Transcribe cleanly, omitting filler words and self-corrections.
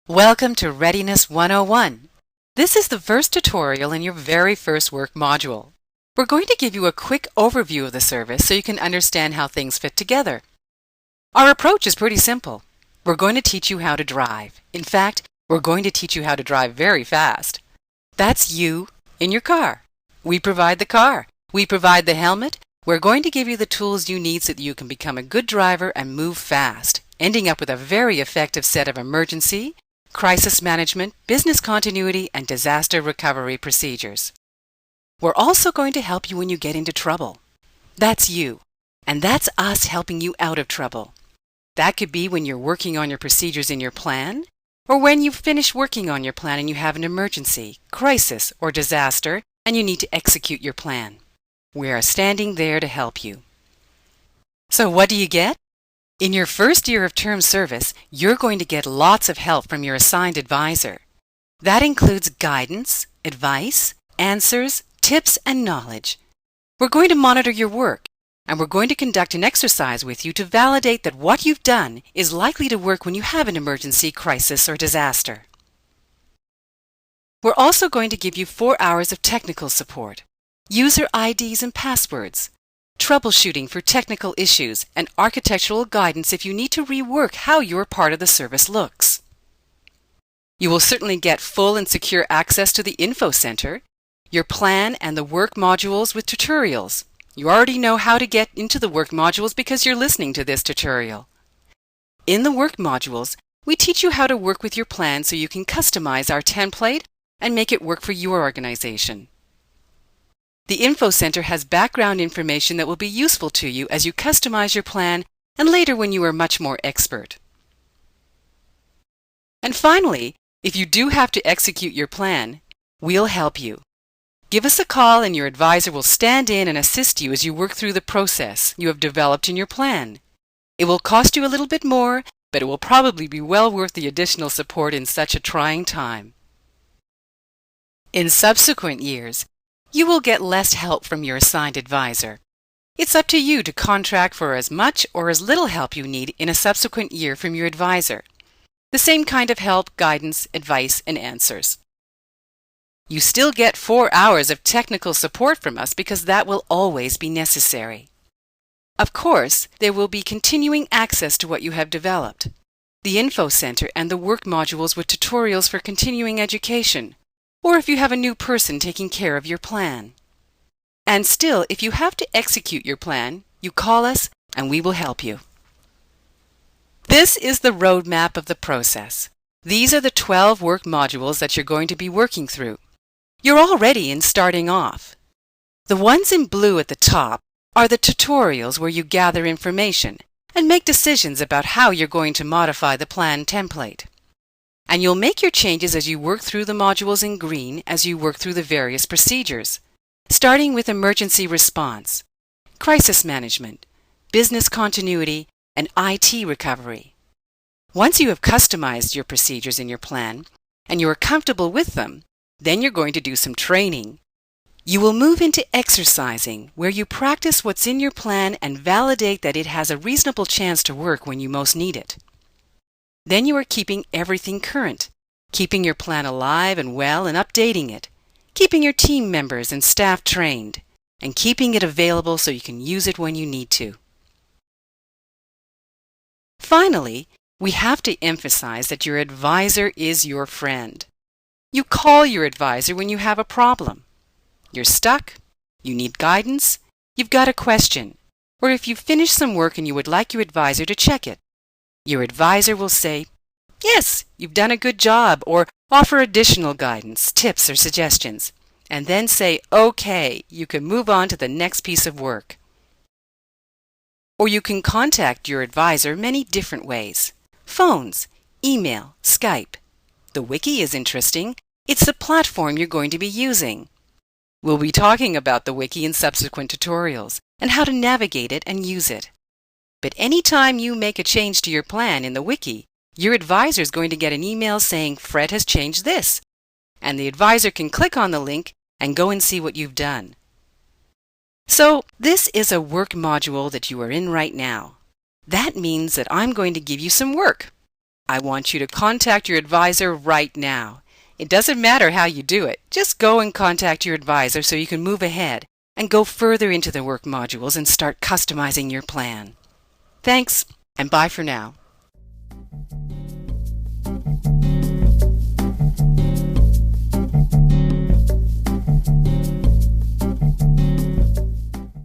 Welcome to Readiness 101. This is the first tutorial in your very first work module. We're going to give you a quick overview of the service so you can understand how things fit together. Our approach is pretty simple. We're going to teach you how to drive. In fact, we're going to teach you how to drive very fast. That's you in your car. We provide the car. We provide the helmet. We're going to give you the tools you need so that you can become a good driver and move fast, ending up with a very effective set of emergency, crisis management, business continuity, and disaster recovery procedures. We're also going to help you when you get into trouble. That's you. And that's us helping you out of trouble. That could be when you're working on your procedures in your plan, or when you've finished working on your plan and you have an emergency, crisis, or disaster, and you need to execute your plan. We are standing there to help you. So what do you get? In your first year of term service, you're going to get lots of help from your assigned advisor. That includes guidance, advice, answers, tips, and knowledge. We're going to monitor your work, and we're going to conduct an exercise with you to validate that what you've done is likely to work when you have an emergency, crisis, or disaster. We're also going to give you 4 hours of technical support, user IDs and passwords, troubleshooting for technical issues, and architectural guidance if you need to rework how your part of the service looks. You will certainly get full and secure access to the Info Center, your plan, and the work modules with tutorials. You already know how to get into the work modules because you're listening to this tutorial. In the work modules, we teach you how to work with your plan so you can customize our template and make it work for your organization. The Info Center has background information that will be useful to you as you customize your plan and later when you are much more expert. And finally, if you do have to execute your plan, we'll help you. Give us a call and your advisor will stand in and assist you as you work through the process you have developed in your plan. It will cost you a little bit more, but it will probably be well worth the additional support in such a trying time. In subsequent years, you will get less help from your assigned advisor. It's up to you to contract for as much or as little help you need in a subsequent year from your advisor. The same kind of help, guidance, advice, and answers. You still get 4 hours of technical support from us because that will always be necessary. Of course, there will be continuing access to what you have developed. The Info Center and the work modules with tutorials for continuing education, or if you have a new person taking care of your plan. And still, if you have to execute your plan, you call us and we will help you. This is the roadmap of the process. These are the 12 work modules that you're going to be working through. You're already in starting off. The ones in blue at the top are the tutorials where you gather information and make decisions about how you're going to modify the plan template. And you'll make your changes as you work through the modules in green as you work through the various procedures, starting with emergency response, crisis management, business continuity, and IT recovery. Once you have customized your procedures in your plan and you are comfortable with them, then you're going to do some training. You will move into exercising, where you practice what's in your plan and validate that it has a reasonable chance to work when you most need it. Then you are keeping everything current, keeping your plan alive and well and updating it, keeping your team members and staff trained, and keeping it available so you can use it when you need to. Finally, we have to emphasize that your advisor is your friend. You call your advisor when you have a problem. You're stuck, you need guidance, you've got a question, or if you've finished some work and you would like your advisor to check it. Your advisor will say, "Yes, you've done a good job," or offer additional guidance, tips, or suggestions, and then say, "Okay, you can move on to the next piece of work." Or you can contact your advisor many different ways: phones, email, Skype. The wiki is interesting. It's the platform you're going to be using. We'll be talking about the wiki in subsequent tutorials and how to navigate it and use it. But anytime you make a change to your plan in the wiki, your advisor is going to get an email saying Fred has changed this, and the advisor can click on the link and go and see what you've done. So this is a work module that you are in right now. That means that I'm going to give you some work. I want you to contact your advisor right now. It doesn't matter how you do it. Just go and contact your advisor so you can move ahead and go further into the work modules and start customizing your plan. Thanks, and bye for now.